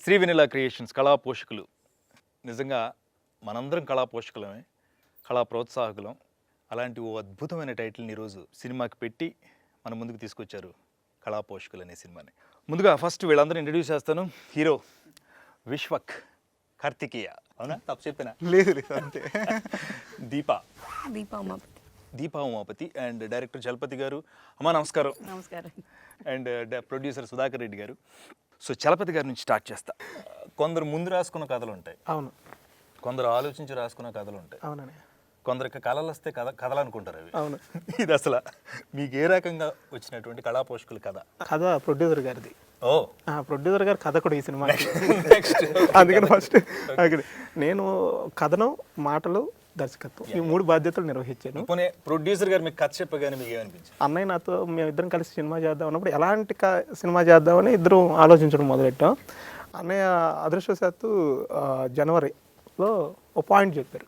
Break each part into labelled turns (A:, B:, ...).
A: Shri vanilla creations కళా పోషకులు. నిజంగా మనందరం కళా పోషకులమే, కళా ప్రోత్సాహకులం. అలాంటి ఓ అద్భుతమైన టైటిల్ని ఈరోజు సినిమాకి పెట్టి మన ముందుకు తీసుకొచ్చారు కళా పోషకులు అనే సినిమాని. ముందుగా ఫస్ట్ వీళ్ళందరూ ఇంట్రడ్యూస్ చేస్తాను. హీరో విశ్వక్ కార్తికేయ, అవునా? తప్పు చెప్పినా?
B: లేదు అంతే.
A: దీపా ఉమాపతి అండ్ డైరెక్టర్ చలపతి గారు. అమ్మా నమస్కారం.
C: నమస్కారం.
A: అండ్ ప్రొడ్యూసర్ సుధాకర్ రెడ్డి గారు. సో చలపతి గారి నుంచి స్టార్ట్ చేస్తా. కొందరు ముందు రాసుకున్న కథలు ఉంటాయి,
B: అవును.
A: కొందరు ఆలోచించి రాసుకున్న కథలు ఉంటాయి,
B: అవునండి.
A: కొందరికి కళలు వస్తే కథలు అనుకుంటారు అవి.
B: అవును.
A: ఇది అసలు మీకు ఏ రకంగా వచ్చినటువంటి కళా పోషకుల కథ?
B: కథ ప్రొడ్యూసర్ గారిది.
A: ఓ,
B: ప్రొడ్యూసర్ గారు కథ కూడా ఈ సినిమా.
A: నెక్స్ట్
B: అందుకని ఫస్ట్ నేను కథనం, మాటలు, దర్శకత్వం ఈ 3 బాధ్యతలు నిర్వహించాను.
A: పోనీ ప్రొడ్యూసర్ గారు మీకు కథ చెప్పగానే మీకు ఏమనిపించింది?
B: అన్నయ్య నాతో మేమిద్దరం కలిసి సినిమా చేద్దాం అన్నప్పుడు ఎలాంటి సినిమా చేద్దామని ఇద్దరం ఆలోచించడం మొదలెట్టాం. అన్నయ్య అదృష్టవశాత్తు జనవరిలో ఒక పాయింట్ చెప్పారు,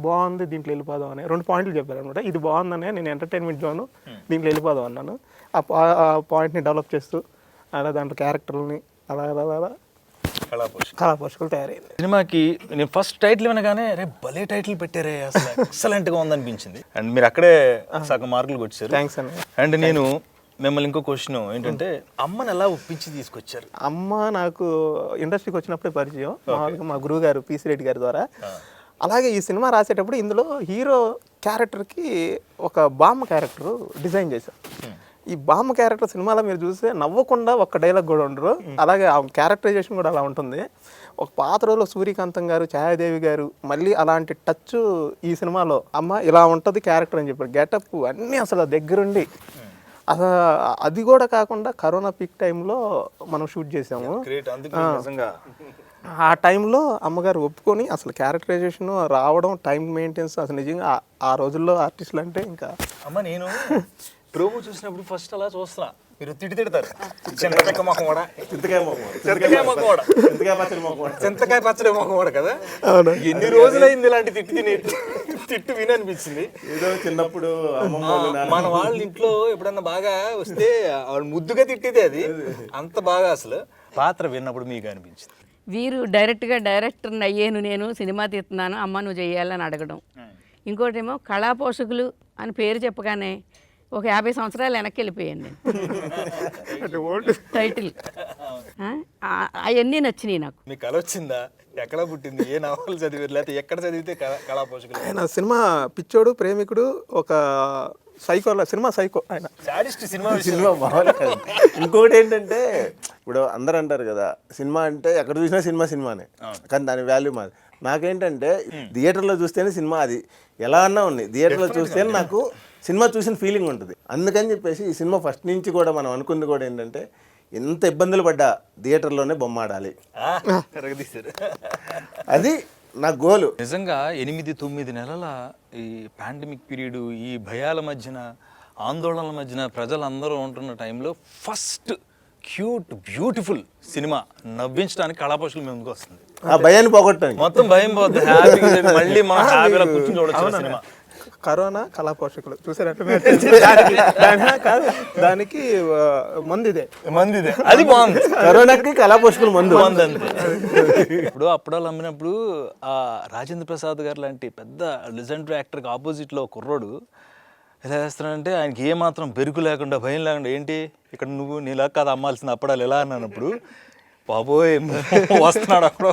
B: బాగుంది దీంట్లో వెళ్ళిపోదాం అని. 2 పాయింట్లు చెప్పారు అనమాట. ఇది బాగుందనే, నేను ఎంటర్టైన్మెంట్ జోను, దీంట్లో వెళ్ళిపోదాం అన్నాను. ఆ పాయింట్ని డెవలప్ చేస్తూ అలా దాంట్లో క్యారెక్టర్ని అలా కళా పోషకులు తయారైంది.
A: సినిమాకి నేను ఫస్ట్ టైటిల్ వినగానే రే భలే టైటిల్ పెట్టారే, అసలు ఎక్సలెంట్గా ఉందనిపించింది. అండ్ మీరు అక్కడే సగం మార్కులు కొట్టారు.
B: థ్యాంక్స్ అన్న.
A: అండ్ నేను మిమ్మల్ని ఇంకో క్వశ్చన్ ఏంటంటే, అమ్మని ఎలా ఒప్పించి తీసుకొచ్చారు?
B: అమ్మ నాకు ఇండస్ట్రీకి వచ్చినప్పుడే పరిచయం, మామూలుగా మా గురువు గారు పీసీ రెడ్డి గారి ద్వారా. అలాగే ఈ సినిమా రాసేటప్పుడు ఇందులో హీరో క్యారెక్టర్కి ఒక బామ్మ క్యారెక్టర్ డిజైన్ చేశాం. ఈ బామ్మ క్యారెక్టర్ సినిమాలో మీరు చూస్తే నవ్వకుండా ఒక్క డైలాగ్ కూడా ఉండరు. అలాగే ఆ క్యారెక్టరైజేషన్ కూడా అలా ఉంటుంది. ఒక పాత రోజుల్లో సూర్యకాంతం గారు, ఛాయాదేవి గారు మళ్ళీ అలాంటి టచ్ ఈ సినిమాలో అమ్మ ఇలా ఉంటుంది క్యారెక్టర్ అని చెప్పారు. గెటప్ అన్నీ అసలు దగ్గరుండి, అసలు అది కూడా కాకుండా కరోనా పీక్ టైంలో మనం షూట్ చేసాము. ఆ టైంలో అమ్మగారు ఒప్పుకొని అసలు క్యారెక్టరైజేషన్ రావడం, టైం మెయింటెన్స్, అసలు నిజంగా ఆ రోజుల్లో ఆర్టిస్టులు అంటే ఇంకా.
A: అమ్మ నేను ప్రోమో చూసినప్పుడు ఫస్ట్ అలా చూస్తున్నా, మీరు తిడతారు, చింతకాయ మొఖం కూడా, చింతకాయ పచ్చడి మొఖం కూడా కదా. ఎన్ని రోజులైంది ఇలాంటి తిట్టు విని అనిపించింది.
B: ఏదో చిన్నప్పుడు
A: మన వాళ్ళ ఇంట్లో ఎప్పుడన్నా బాగా వస్తే వాళ్ళు ముద్దుగా తిట్టేది, అది అంత బాగా అసలు పాత్ర విన్నప్పుడు మీకు అనిపించింది?
C: వీరు డైరెక్టర్ని అయ్యాను, నేను సినిమా తీస్తున్నాను, అమ్మ నువ్వు చేయాలని అడగడం. ఇంకోటేమో కళా పోషకులు అని పేరు చెప్పగానే ఒక 50 సంవత్సరాలు వెనక్కి వెళ్ళిపోయాను నేను. టైటిల్ అవన్నీ నచ్చినాయి నాకు.
A: మీకు కళ వచ్చిందా? ఎక్కడ పుట్టింది? ఏ నవలు చదివారు, లేకపోతే ఎక్కడ చదివితే కళా పోషకులు?
B: ఆయన సినిమా పిచ్చోడు, ప్రేమికుడు, ఒక సినిమా సైకో. ఆయన
D: సినిమా బాగా. ఇంకోటి ఏంటంటే, ఇప్పుడు అందరూ అంటారు కదా సినిమా అంటే ఎక్కడ చూసినా సినిమానే, కానీ దాని వాల్యూ మాది. నాకేంటంటే థియేటర్లో చూస్తేనే సినిమా, అది ఎలా అన్నా ఉంది, థియేటర్లో చూస్తేనే నాకు సినిమా చూసిన ఫీలింగ్ ఉంటుంది. అందుకని చెప్పేసి ఈ సినిమా ఫస్ట్ నుంచి కూడా మనం అనుకుంది కూడా ఏంటంటే, ఎంత ఇబ్బందులు పడ్డా థియేటర్లోనే బొమ్మ ఆడాలి, అది నా గోలు.
A: నిజంగా 8-9 నెలల ఈ పాండమిక్ పీరియడ్, ఈ భయాల మధ్యన, ఆందోళనల మధ్యన ప్రజలందరూ ఉంటున్న టైంలో ఫస్ట్ క్యూట్ బ్యూటిఫుల్ సినిమా నవ్వించడానికి కళా పోషకులు ముందుకు వస్తుంది.
D: ఆ భయాన్ని పోగొట్టండి,
A: మొత్తం భయం పోతుంది, హ్యాపీగా మళ్ళీ మనం హ్యాపీగా కూర్చొని చూడొచ్చు సినిమా.
B: కరోనా కళా పోషకులు చూసారంటే దానికి మందిదే
A: అది బాగుంది.
D: కరోనాకి కళా పోషకులు మందు
A: అంతే. ఇప్పుడు అప్పుడాలు అమ్మినప్పుడు ఆ రాజేంద్ర ప్రసాద్ గారు లాంటి పెద్ద లెజెండరీ యాక్టర్కి ఆపోజిట్లో కుర్రోడు ఎలా చేస్తున్నాడంటే, ఆయనకి ఏమాత్రం బెరుకు లేకుండా, భయం లేకుండా, ఏంటి ఇక్కడ నువ్వు నీలా కాదు అమ్మాల్సింది అప్పడాలు ఎలా అన్నప్పుడు, బాబోయ్ వస్తున్నాడు అక్కడ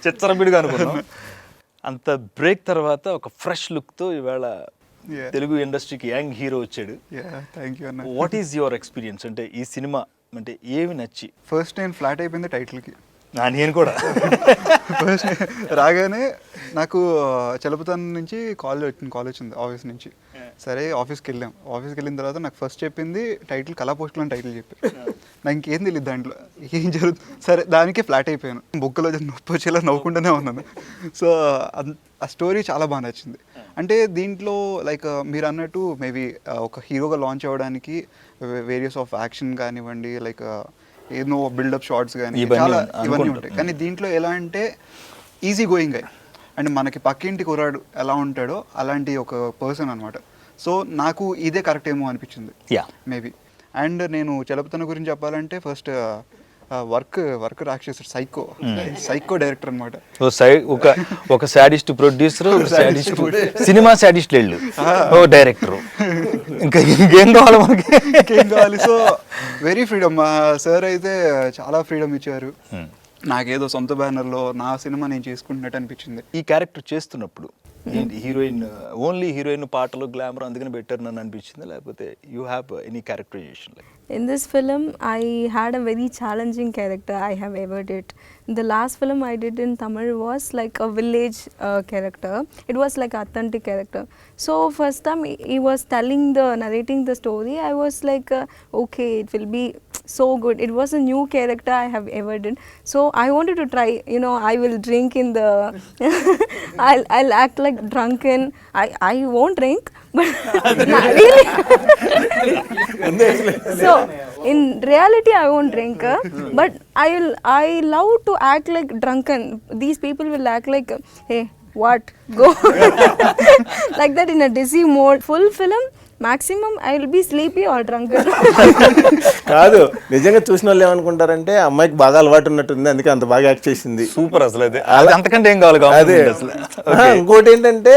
A: చిచ్చరబిడిగా అనుకున్నాం. అంత బ్రేక్ తర్వాత ఒక ఫ్రెష్ లుక్తో ఇవాళ తెలుగు ఇండస్ట్రీకి యంగ్ హీరో వచ్చాడు. What is your experience? అంటే ఈ సినిమా అంటే ఏమి నచ్చి?
E: ఫస్ట్ నేను ఫ్లాట్ అయిపోయింది టైటిల్కి.
A: నేను కూడా
E: ఫస్ట్ రాగానే నాకు చలపతన్ నుంచి కాల్ వచ్చింది ఆఫీస్ నుంచి. సరే ఆఫీస్కి వెళ్ళిన తర్వాత నాకు ఫస్ట్ చెప్పింది టైటిల్ కళా పోషకులు అని టైటిల్ చెప్పి. నాకు ఇంకేం తెలియదు దాంట్లో ఏం జరుగుతుంది. సరే దానికే ఫ్లాట్ అయిపోయాను, బొక్కలో నొప్పి వచ్చేలా నవ్వుకుంటూనే ఉన్నాను. సో ఆ స్టోరీ చాలా బాగా నచ్చింది. అంటే దీంట్లో లైక్ మీరు అన్నట్టు మేబీ ఒక హీరోగా లాంచ్ అవ్వడానికి వేరియస్ ఆఫ్ యాక్షన్ కానివ్వండి, లైక్ ఏదో బిల్డప్ షార్ట్స్ కానీ చాలా ఇవన్నీ ఉంటాయి. కానీ దీంట్లో ఎలా అంటే ఈజీ గోయింగ్ అయ్యి, అంటే మనకి పక్కింటి కుర్రాడు ఎలా ఉంటాడో అలాంటి ఒక పర్సన్ అనమాట. సో నాకు ఇదే కరెక్ట్ ఏమో అనిపించింది మేబీ. అండ్ నేను చలపతన గురించి చెప్పాలంటే, ఫస్ట్ వర్క్ రాక్షసుడు, సైకో డైరెక్టర్ అనమాట.
A: ఒక సాడిస్ట్ ప్రొడ్యూసర్, ఒక సాడిస్ట్ సినిమా సాడిస్ట్ వెళ్ళు, ఓ డైరెక్టర్, ఇంకా ఇంకేం కావాలి మనకి?
E: ఏం కావాలి? So very freedom. మా సార్ అయితే చాలా ఫ్రీడమ్ ఇచ్చారు. నాకేదో సొంత బ్యానర్లో నా సినిమా నేను చేసుకుంటున్నట్టు అనిపించింది.
A: ఈ క్యారెక్టర్ చేస్తున్నప్పుడు హీరోయిన్, ఓన్లీ హీరోయిన్ పాటలు గ్లామర్ అందుకని బెటర్ నన్ను అనిపించింది, లేకపోతే you have any characterisation?
F: In this film, I had a very challenging character I have ever did. The last film I did in Tamil was like a village character. It was like authentic character. So first time he was narrating the story, I was like, okay, it will be so good. It was a new character I have ever did. So I wanted to try, I will drink in the, I'll act like drunken. I won't drink, but not really. So in reality I won't drink, but I love to act like drunken. These people will act like, hey, what, go like that in a dizzy mode. Full film maximum I will be sleepy or drunken.
D: కాదు, నిజంగా చూసిన వాళ్ళు ఏమనుకుంటారంటే అమ్మాయికి బాగా అలవాటు ఉన్నట్టుంది, అందుకే అంత బాగా యాక్ట్ చేసింది.
A: సూపర్. అసలు అది అంతకంటే ఏం కావాలి?
D: అదే. ఇంకోటి ఏంటంటే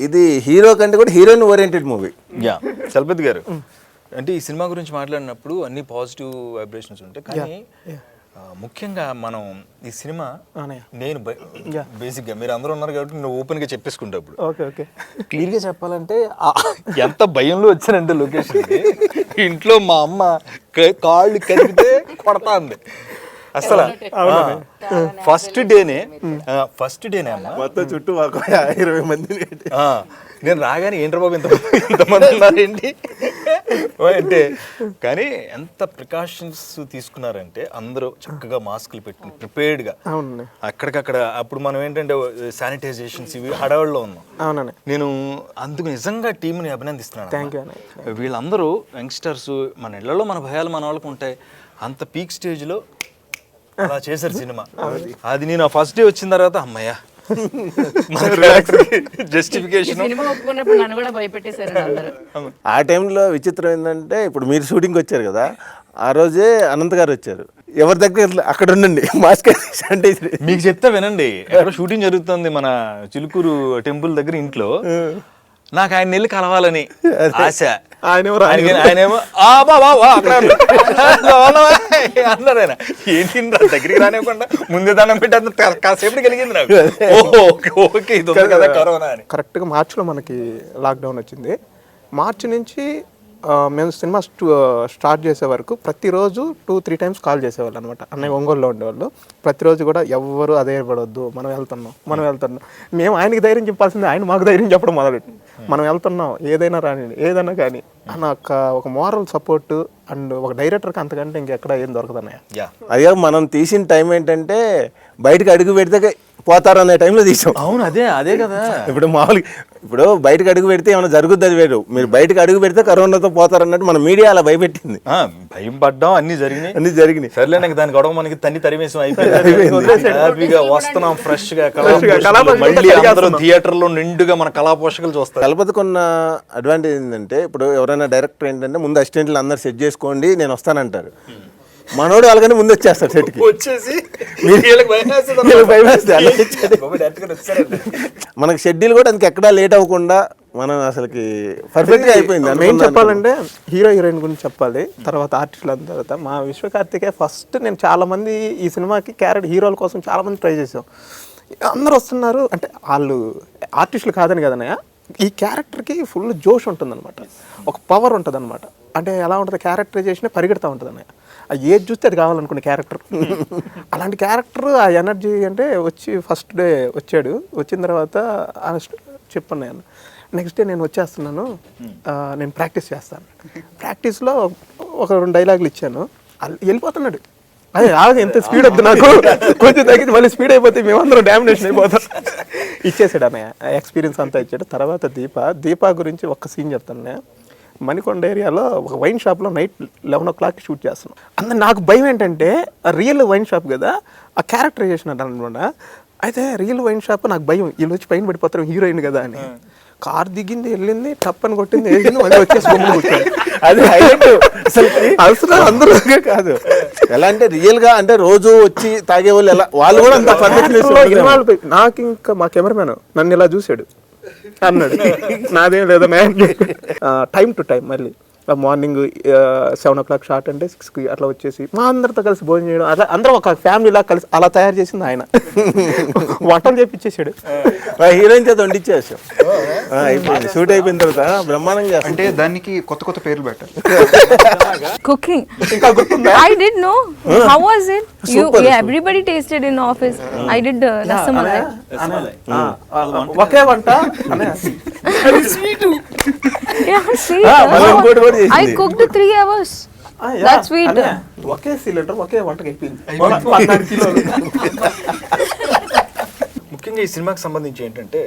D: ఇది హీరో కంటే కూడా heroine oriented movie.
A: Yeah, Chalapathi గారు, అంటే ఈ సినిమా గురించి మాట్లాడినప్పుడు అన్ని పాజిటివ్ వైబ్రేషన్స్ ఉంటాయి, కానీ ముఖ్యంగా మనం ఈ సినిమా, నేను బేసిక్గా మీరు అందరూ ఉన్నారు కాబట్టి నేను ఓపెన్గా చెప్పేసుకుంటా. ఇప్పుడు
B: ఓకే
A: క్లియర్గా చెప్పాలంటే ఎంత భయంలో వచ్చానంటే లొకేషన్కి, ఇంట్లో మా అమ్మ కాళ్ళు కదిపితే కొడతా ఉంది అసలు. ఫస్ట్ డేనే అమ్మ
D: మొత్తం చుట్టూ 20 మంది.
A: నేను రాగానే ఏంట్రా బాబు ఇంతమంది ఉన్నారేంటి అంటే, కానీ ఎంత ప్రికాషన్స్ తీసుకున్నారంటే అందరూ చక్కగా మాస్కులు పెట్టుకుని ప్రిపేర్డ్గా అక్కడికక్కడ. అప్పుడు మనం ఏంటంటే శానిటైజేషన్స్ ఇవి హడావుల్లో ఉన్నాం. నేను అందుకు నిజంగా టీంని అభినందిస్తున్నాను. వీళ్ళందరూ యంగ్స్టర్స్, మన ఇళ్లలో మన భయాలు మన వాళ్ళకు ఉంటాయి, అంత పీక్ స్టేజ్లో అలా చేశారు సినిమా. అది నేను ఫస్ట్ డే వచ్చిన తర్వాత అమ్మయ్య జస్టిఫికేషన్.
D: ఆ టైంలో విచిత్రం ఏంటంటే, ఇప్పుడు మీరు షూటింగ్కి వచ్చారు కదా, ఆ రోజే అనంత్ గారు వచ్చారు. ఎవరి దగ్గర అక్కడ ఉండండి, మాస్క్ అంటే
A: మీకు చెప్తా వినండి. ఎక్కడ షూటింగ్ జరుగుతుంది మన చిలుకూరు టెంపుల్ దగ్గర ఇంట్లో, నాకు ఆయన నెల్లి కలవాలని ఆశ. ఆయనేమో అన్నారు. ఆయన ఏంటి దగ్గరికి రానివ్వకుండా ముందే దండం పెట్టి అంత కాసేపు కలిగింది నాకు. ఓకే ఇది ఉంది కదా కరోనా అని.
B: కరెక్ట్గా మార్చిలో మనకి లాక్డౌన్ వచ్చింది. మార్చి నుంచి మేము సినిమా స్టార్ట్ చేసే వరకు ప్రతిరోజు 2-3 టైమ్స్ కాల్ చేసేవాళ్ళు అనమాట. అన్నయ్య ఒంగోలులో ఉండేవాళ్ళు. ప్రతిరోజు కూడా ఎవ్వరు అధైర్యపడొద్దు, మనం వెళ్తున్నాం. మేము ఆయనకి ధైర్యం చెప్పాల్సిందే, ఆయన మాకు ధైర్యం చెప్పడం మొదలెట్టి, మనం వెళ్తున్నాం, ఏదైనా రాని ఏదైనా కానీ అన్న ఒక మోరల్ సపోర్ట్ అండ్ ఒక డైరెక్టర్కి అంతకంటే ఇంకెక్కడ ఏం దొరకదు అన్నయ్య.
D: అయ్యా, మనం తీసిన టైం ఏంటంటే బయటకు అడుగు పెడితే పోతారు అనే టైంలో తీసాం.
A: అవును, అదే కదా.
D: ఇప్పుడు బయటకు అడుగు పెడితే ఏమైనా జరుగుద్ది, అది వేరు. మీరు బయటకు అడుగు పెడితే కరోనాతో పోతారు అన్నట్టు మన మీడియా అలా భయపెట్టింది.
A: భయం పడ్డాం, అన్ని జరిగినాయి. సర్లే, నాకు దాని గొడవ మనకి తరిమేసం అయిపోయింది. హ్యాపీగా వస్తున్నాం ఫ్రెష్ గా, మళ్ళీ అందరూ థియేటర్ లో నిండుగా మన కళా పోషకులు చూస్తారు.
D: తలపతికి ఉన్న అడ్వాంటేజ్ ఏంటంటే, ఇప్పుడు ఎవరైనా డైరెక్టర్ ఏంటంటే ముందు అసిస్టెంట్లు అందరు సెట్ చేసుకోండి నేను వస్తానంటారు. మనోడు అలాగనే ముందు వచ్చేస్తాడు సెట్కి.
A: వచ్చేసి
D: మనకి షెడ్యూల్ కూడా అందుకు ఎక్కడా లేట్ అవ్వకుండా మనం అసలుకి పర్ఫెక్ట్గా అయిపోయింది.
B: మెయిన్ చెప్పాలంటే హీరోయిన్ గురించి చెప్పాలి, తర్వాత ఆర్టిస్టులు అంత తర్వాత మా విశ్వకార్తికే ఫస్ట్. నేను చాలామంది ఈ సినిమాకి హీరోల కోసం చాలామంది ట్రై చేసాం. అందరు వస్తున్నారు అంటే వాళ్ళు ఆర్టిస్టులు కాదని కదనయ్య, ఈ క్యారెక్టర్కి ఫుల్ జోష్ ఉంటుందన్నమాట, ఒక పవర్ ఉంటుందన్నమాట. అంటే ఎలా ఉంటుంది, క్యారెక్టరైజేషన్ పరిగెడతా ఉంటుంది అన్నయ్య. ఏది చూస్తే అది కావాలనుకునే క్యారెక్టర్. అలాంటి క్యారెక్టర్, ఆ ఎనర్జీ అంటే వచ్చి ఫస్ట్ డే వచ్చాడు. వచ్చిన తర్వాత చెప్పాను నేను, నెక్స్ట్ డే నేను వచ్చేస్తున్నాను, నేను ప్రాక్టీస్ చేస్తాను. ప్రాక్టీస్లో ఒక 2 డైలాగులు ఇచ్చాను, వెళ్ళిపోతున్నాడు. అదే ఎంత స్పీడ్ వద్దు నాకు, కొంచెం తగ్గించి మళ్ళీ స్పీడ్ అయిపోతే మేమందరం డామినేషన్ అయిపోతాం. ఇచ్చేసాడు అన్నయ్య, ఎక్స్పీరియన్స్ అంతా ఇచ్చాడు. తర్వాత దీప గురించి ఒక్క సీన్ చెప్తాను. మణికొండ ఏరియాలో ఒక వైన్ షాప్లో నైట్ 11 o'clock షూట్ చేస్తున్నాం. అందులో నాకు భయం ఏంటంటే, రియల్ వైన్ షాప్ కదా, ఆ క్యారెక్టరైజేషన్ అనమాట. అయితే రియల్ వైన్ షాప్ నాకు భయం, వీళ్ళు వచ్చి పైన పడిపోతారు హీరోయిన్ కదా అని. కార్ దిగింది వెళ్ళింది టప్పని కొట్టింది వేసింది మళ్ళీ వచ్చేసి బొమ్మ కూర్చోండి.
D: అది హైలైట్
B: అసలు అందరూ కాదు.
D: ఎలా అంటే రియల్ గా అంటే రోజు వచ్చి తాగే వాళ్ళు ఎలా వాళ్ళు కూడా అంత
B: ఇన్వాల్వ్ నాకు ఇంకా మా కెమెరామెన్ నన్ను ఇలా చూశాడు అన్నాడు, నాదేం లేదా టైం టు టైం మళ్ళీ మార్నింగ్ 7 o'clock షార్ట్ అంటే 6కి అట్లా వచ్చేసి మా అందరితో కలిసి భోజనం చేయడం అట్లా అందరం ఒక ఫ్యామిలీలా కలిసి అలా తయారు చేసింది ఆయన. వంటలు చేపించేసాడు,
D: హీరోయిన్ చేత వండిచ్చేసాం. అయిపోయింది, షూట్ అయిపోయిన తర్వాత బ్రహ్మాండంగా చేస్తాం.
E: అంటే దానికి కొత్త కొత్త పేర్లు పెట్టాలి.
F: Cooking.
B: ఇంకా గుర్తుందా?
F: I didn't know. How was it? Everybody tasted in office. I did rasamalai.
B: ఒకే వంట
F: Yeah, sweet.
D: ఇంకోటి కూడా
F: I cooked 3 hours. That's sweet.
B: ఒకే సిలిండర్ ఒకే వంటకి అయిపోయింది. 14 కిలోలు.
A: ముఖ్యంగా ఈ సినిమాకి సంబంధించి ఏంటంటే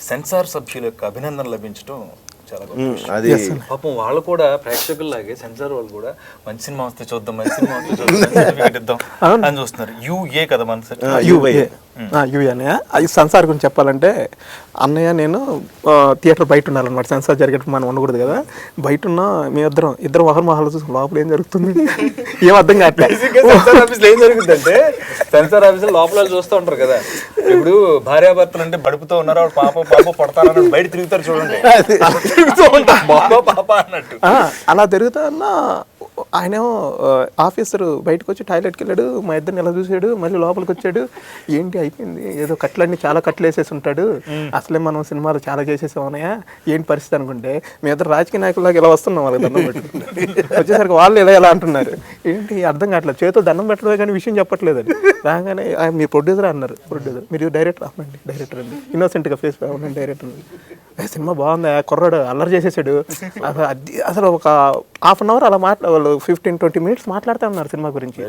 A: సెన్సార్ సభ్యుల యొక్క అభినందన లభించడం చాలా గొప్ప విషయం.
D: అది
A: పాపం వాళ్ళు కూడా ప్రేక్షకుల్లాగే సెన్సార్ వాళ్ళు కూడా మంచి సినిమా వస్తే చూద్దాం, మంచి సినిమా వస్తే చూద్దాం, మంచి సర్టిఫికేట్ ఇద్దాం అని చూస్తున్నారు. యుఏ కదా మన
B: యూ అన్నయ్య. అది సెన్సార్ గురించి చెప్పాలంటే అన్నయ్య నేను థియేటర్ బయట ఉండాలన్నమాట. సెన్సార్ జరిగేటప్పుడు మనం ఉండకూడదు కదా. బయట ఉన్న ఇద్దరు ఒకరి మొహాలు చూసి లోపల ఏం జరుగుతుంది ఏం అర్థం కావట్లేదు.
A: సెన్సార్ ఆఫీస్ లో ఏం జరుగుతుందంటే సెన్సార్ ఆఫీస్ లో లోపల చూస్తూ ఉంటారు కదా, ఇప్పుడు భార్యాభర్తలు అంటే బడుపుతో ఉన్నారు, పాప పడతారని బయట తిరుగుతారు చూడండి, పాప అన్నట్టు
B: అలా తిరుగుతా అన్న ఆయనేమో ఆఫీసర్ బయటకు వచ్చి టాయిలెట్కి వెళ్ళాడు, మా ఇద్దరిని ఎలా చూసాడు, మళ్ళీ లోపలికి వచ్చాడు. ఏంటి అయిపోయింది ఏదో కట్లన్నీ చాలా కట్లు వేసేసి ఉంటాడు, అసలే మనం సినిమాలు చాలా చేసేసామన్నాయా ఏంటి పరిస్థితి అనుకుంటే మీ ఇద్దరు రాజకీయ నాయకులాగా ఇలా వస్తున్నాం వాళ్ళకి దండం పెట్టుకుంటే వచ్చేసరికి వాళ్ళు ఎలా అంటున్నారు ఏంటి అర్థం కావట్లేదు, చేతులు దండం పెట్టడమే కానీ విషయం చెప్పట్లేదు అని. రాగానే మీ ప్రొడ్యూసర్ అన్నారు, ప్రొడ్యూసర్ మీరు డైరెక్టర్ అవ్వండి, డైరెక్టర్ అండి ఇన్నోసెంట్గా ఫేస్ అవునండి డైరెక్టర్ అండి. సినిమా బాగుంది, కుర్రాడు అల్లరి చేసేసాడు. అసలు ఒక హాఫ్ అన్ అవర్ అలా వాళ్ళు 15-20 minutes మాట్లాడుతూ ఉన్నారు సినిమా గురించి.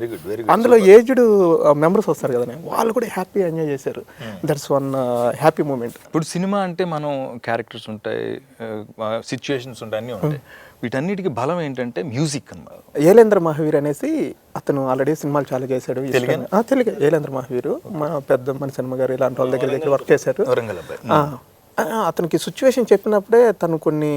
B: అందులో ఏజ్డ్ మెంబర్స్ వస్తారు కదా, వాళ్ళు కూడా హ్యాపీ ఎంజాయ్ చేశారు. That's one happy moment.
A: ఇప్పుడు సినిమా అంటే మనం క్యారెక్టర్స్ ఉంటాయి, సిచ్యుయేషన్స్ ఉంటాయి, అన్నీ ఉంటాయి. వీటన్నిటికీ బలం ఏంటంటే మ్యూజిక్ అన్నమాట.
B: ఏలేంద్ర మహావీర్ అనేసి అతను ఆల్రెడీ సినిమాలు చాలా చేశాడు. తెలుగు ఏలేంద్ర మహావీరు మా పెద్ద మన సినిమా గారు ఇలాంటి వాళ్ళ దగ్గర వర్క్ చేశారు. అతనికి సిచ్యువేషన్ చెప్పినప్పుడే తను కొన్ని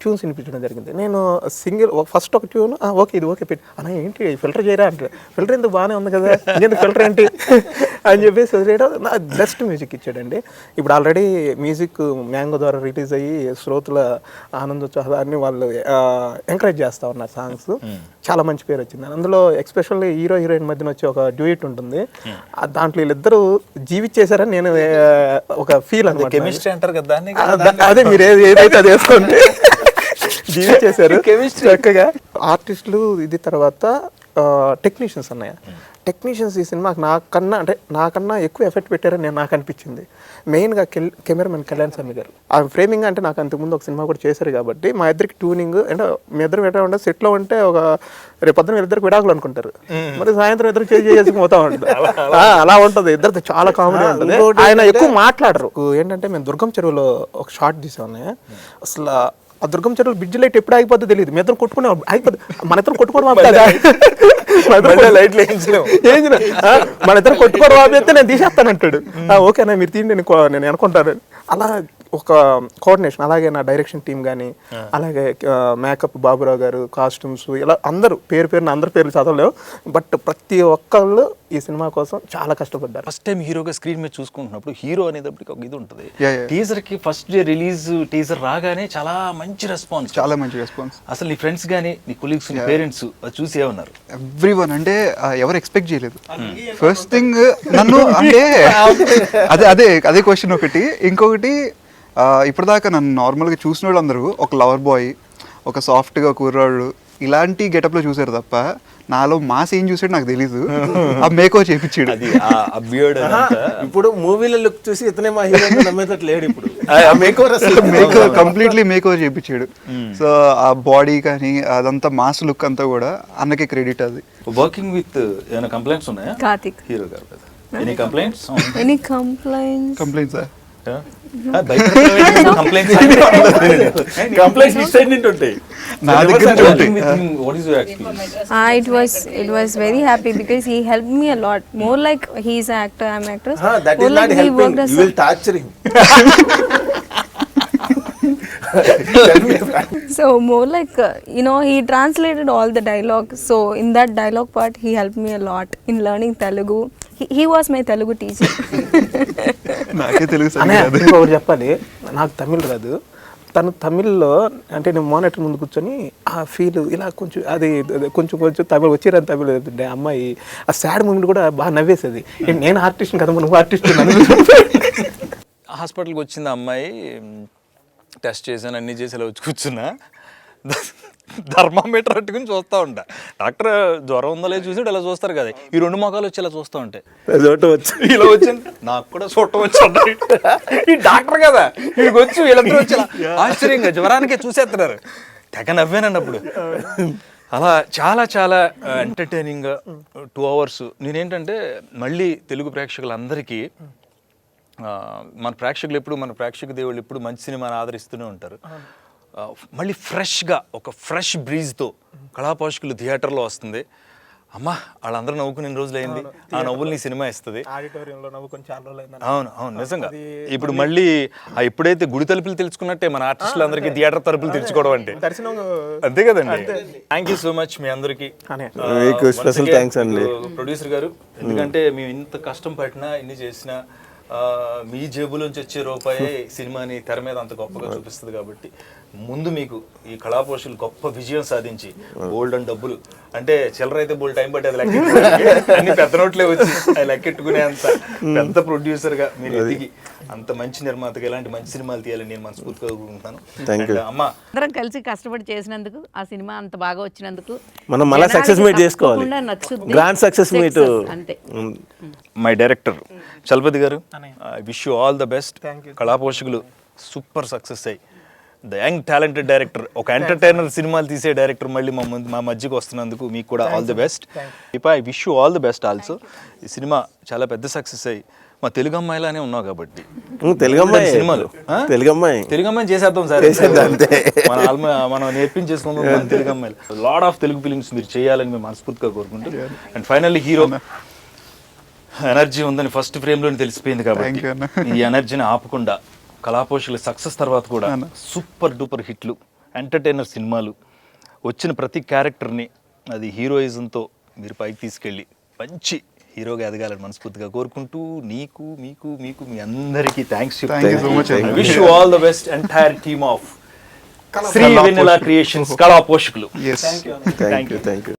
B: ట్యూన్స్ వినిపించడం జరిగింది. నేను సింగిల్ ఫస్ట్ ఒక ట్యూన్ ఓకే ఇది ఓకే పెట్టి అన్న ఏంటి ఫిల్టర్ చేయరా అంటే, ఫిల్టర్ ఎందుకు బాగానే ఉంది కదా ఇంకెందుకు ఫిల్టర్ ఏంటి అని చెప్పేసి వదిలేయడం. బెస్ట్ మ్యూజిక్ ఇచ్చాడండి. ఇప్పుడు ఆల్రెడీ మ్యూజిక్ మ్యాంగో ద్వారా రిలీజ్ అయ్యి శ్రోతల ఆనందోత్సాహాన్ని వాళ్ళు ఎంకరేజ్ చేస్తూ ఉన్నారు. సాంగ్స్ చాలా మంచి పేరు వచ్చింది. అందులో ఎక్స్పెషల్లీ హీరో హీరోయిన్ మధ్యన వచ్చే ఒక డ్యూయిట్ ఉంటుంది, దాంట్లో వీళ్ళిద్దరూ జీవించేశారని నేను ఒక ఫీల్ అనమాట.
A: కెమిస్ట్రీ అంటారు కదా దాన్ని.
B: అదే మీరు ఏదైతే అది వేసుకోండి జీవించేశారు చక్కగా. ఆర్టిస్టులు ఇది తర్వాత టెక్నీషియన్స్ అన్నాయ. టెక్నీషియన్స్ ఈ సినిమాకి నాకన్నా ఎక్కువ ఎఫెక్ట్ పెట్టారని నాకు అనిపించింది. మెయిన్గా కెమెరామెన్ కళ్యాణ్ స్వామి గారు. ఆ ఫ్రేమింగ్ అంటే నాకు అంతకుముందు ఒక సినిమా కూడా చేశారు కాబట్టి మా ఇద్దరికి ట్యూనింగ్ అంటే మీ ఇద్దరు ఎట్లా ఉంటే సెట్లో ఉంటే ఒక రేపు పొద్దున ఇద్దరికి విడాకులు అనుకుంటారు, మరి సాయంత్రం ఇద్దరు చేసి పోతా ఉంటుంది. అలా ఉంటుంది, ఇద్దరితో చాలా కామెడీ ఉంటుంది. ఆయన ఎక్కువ మాట్లాడరు. ఏంటంటే మేము దుర్గం చెరువులో ఒక షార్ట్ తీసాము. అసలు ఆ దుర్గం చెరువులో బ్రిడ్జ్ లైట్ ఎప్పుడు ఆగిపోద్దో తెలియదు. మీ ఇద్దరు కొట్టుకునే ఆగిపోద్ది, మన ఇద్దరు కొట్టుకోవడం మన ఇద్దరు కొట్టుకోవడం ఆపితే నేను తీసేస్తానంటాడు. ఓకేనా మీరు తీయండి నేను అనుకుంటాను. అలా ఒక కోఆర్డినేషన్. అలాగే నా డైరెక్షన్ టీం కానీ, అలాగే మేకప్ బాబురావు గారు, కాస్ట్యూమ్స్, ఇలా అందరూ పేరున అందరి పేర్లు చదవలేవు, బట్ ప్రతి ఒక్కళ్ళు ఈ సినిమా కోసం చాలా కష్టపడ్డారు.
A: ఫస్ట్ టైం హీరోగా స్క్రీన్ మీద చూసుకుంటున్నప్పుడు హీరో అనేటప్పటికి ఒక ఇది ఉంటుంది. టీజర్ కి ఫస్ట్ డే రిలీజ్ టీజర్ రాగానే చాలా మంచి రెస్పాన్స్. అసలు నీ ఫ్రెండ్స్ కానీ నీ కొలీగ్స్ నీ పేరెంట్స్ చూసి ఏమన్నారు?
E: ఎవ్రీవన్ అంటే ఎవరు ఎక్స్పెక్ట్ చేయలేదు. ఫస్ట్ థింగ్ నన్ను అంటే అదే క్వశ్చన్ ఒకటి. ఇంకొకటి ఇప్పటిదాకా నన్ను నార్మల్గా చూసిన వాళ్ళు అందరూ ఒక లవర్ బాయ్, ఒక సాఫ్ట్గా కుర్రాడు ఇలాంటి గెటప్లో చూసారు తప్ప నాలో మాస్ ఏం చూసాడు నాకు తెలీదు. ఆ మేకో చేపించాడు.
D: ఇప్పుడు మూవీలో లుక్ చూసి ఇతనే మా హీరో నమ్మేటట్టు లేడు. ఇప్పుడు
E: మేకో కంప్లీట్లీ మేకో చేపించాడు. సో ఆ బాడీ కానీ అదంతా మాస్ లుక్ అంతా కూడా అన్నకే క్రెడిట్. అది
A: వర్కింగ్ విత్ ఏమైనా కంప్లైంట్స్ ఉన్నాయా
F: Karthik.
A: హీరో గారు? Any complaints?
F: Any complaints?
E: Complaints
F: It was very happy because he helped me a lot. More like he's an actor, I'm an actress.
D: That
F: More
D: is not
F: like he
D: helping.
F: worked as
D: You will torture him.
F: So more like he translated all the dialogue. So in that dialogue part, he helped me a lot in learning Telugu. He was my Telugu teacher.
E: నాకే తెలుగు
B: అనే
E: సరిగ్గా రాదు.
B: ఇంకొకటి చెప్పాలి, నాకు తమిళ్ రాదు. తను తమిళ్లో అంటే నేను మానిటర్ ముందు కూర్చొని ఆ ఫీల్ ఇలా కొంచెం అది కొంచెం తమిళ్ వచ్చిరని తమిళ్ అవుతుండే అమ్మాయి ఆ సాడ్ మూమెంట్ కూడా బాగా నవ్వేసేది. నేను ఆర్టిస్ట్ కదా, నువ్వు ఆర్టిస్ట్
A: హాస్పిటల్కి వచ్చింది ఆ అమ్మాయి, టెస్ట్ చేశాను, అన్నీ చేసి ఇలా వచ్చి కూర్చున్నా, థర్మామీటర్ పట్టుకుని చూస్తూ ఉంటా. డాక్టర్ జ్వరం ఉందో లేదో చూసి ఇలా చూస్తారు కదా, ఈ రెండు మొఖాలు వచ్చి ఇలా చూస్తూ ఉంటాయి. ఇలా వచ్చింది, నాకు కూడా చూడటం వచ్చి ఈ డాక్టర్ కదా, వీడికి వచ్చి వీళ్ళందరూ వచ్చి ఇలా ఆశ్చర్యంగా జ్వరానికే చూసేస్తున్నారు. తెగ నవ్వానండి అప్పుడు. అలా చాలా చాలా ఎంటర్టైనింగ్గా 2 hours. నేనేంటంటే మళ్ళీ తెలుగు ప్రేక్షకులందరికీ మన ప్రేక్షక దేవుళ్ళు ఎప్పుడు మంచి సినిమాని ఆదరిస్తూనే ఉంటారు. మళ్ళీ ఫ్రెష్గా ఒక ఫ్రెష్ బ్రీజ్తో కళాపోషకులు థియేటర్లో వస్తుంది. అమ్మా వాళ్ళందరూ నవ్వుకునే రోజులు అయింది, ఆ నవ్వుల్ని సినిమా ఇస్తుంది.
B: ఆడిటోరియంలో నవ్వుకొని చాలా రోజులు.
A: అవును అవును నిజంగా. ఇప్పుడు మళ్ళీ ఎప్పుడైతే గుడి తలుపులు తెలుసుకున్నట్టే మన ఆర్టిస్టులందరికీ థియేటర్ తలుపులు తెరుచుకోవడం అంటే
B: దర్శనం
A: అంతే కదండి. థ్యాంక్ యూ సో మచ్ మీ అందరికీ.
D: మీకు స్పెషల్ థ్యాంక్స్ అండి
A: ప్రొడ్యూసర్ గారు, ఎందుకంటే మేము ఇంత కష్టం పట్టినా ఇన్ని చేసినా మీ జేబులోంచి వచ్చే రూపాయే సినిమాని తెర మీద అంత గొప్పగా చూపిస్తుంది. కాబట్టి ముందు మీకు ఈ కళాపోషకులు గొప్ప విజయం సాధించి బోల్డ్ అండ్ డబ్బులు అంటే చిల్లర అయితే బోల్డ్ టైం పట్టేది అన్ని పెద్ద నోట్లే వచ్చి అది లెక్కెట్టుకునే అంత పెద్ద ప్రొడ్యూసర్గా మీరు ఎదిగి అంత మంచి నిర్మాతగా ఇలాంటి మంచి సినిమాలు తీయాలని నేను మనస్ఫూర్తిగా కోరుకుంటున్నాను. అమ్మా
C: అందరం కలిసి కష్టపడి చేసినందుకు, ఆ సినిమా అంత బాగా వచ్చినందుకు
D: మనం మళ్ళీ సక్సెస్ మీట్ చేసుకోవాలి.
C: తప్పకుండా నచ్చుద్ది.
D: Grand success meet.
C: అంతే.
A: My director Chalapathi garu, I wish you all the best. కళాపోషకులు సూపర్ సక్సెస్ అయ్యి ద యంగ్ టాలెంటెడ్ డైరెక్టర్, ఒక ఎంటర్టైనర్ సినిమాలు తీసే డైరెక్టర్ మళ్ళీ మా మధ్యకి వస్తున్నందుకు మీకు కూడా all the best. I wish you all the best also. ఈ సినిమా చాలా పెద్ద సక్సెస్ అయ్యి మా తెలుగు అమ్మాయిలానే ఉన్నావు కాబట్టి
D: తెలుగు అమ్మాయి
A: సినిమాలు
D: తెలుగు అమ్మాయి
A: చేసేద్దాం సార్,
D: అంతే.
A: మనం నేర్పించేసుకుందాం మన తెలుగు అమ్మాయిలు. లాడ్ ఆఫ్ తెలుగు ఫిలిమ్స్ మీరు చేయాలని మేము మనస్ఫూర్తిగా కోరుకుంటూ, అండ్ ఫైనల్లీ హీరో ఎనర్జీ ఉందని ఫస్ట్ ఫ్రేమ్లోనే తెలిసిపోయింది కాబట్టి ఈ ఎనర్జీని ఆపకుండా కళాపోషకుల సక్సెస్ తర్వాత కూడా సూపర్ డూపర్ హిట్లు, ఎంటర్టైనర్ సినిమాలు వచ్చిన ప్రతి క్యారెక్టర్ని అది హీరోయిజంతో మీరు పైకి తీసుకెళ్ళి మంచి హీరోగా ఎదగాలని మనస్ఫూర్తిగా కోరుకుంటూ నీకు మీకు మీకు మీ అందరికీ thanks. Wish you all the best entire team of Sri Vennela creations కళాపోషకులు.
D: Thank you.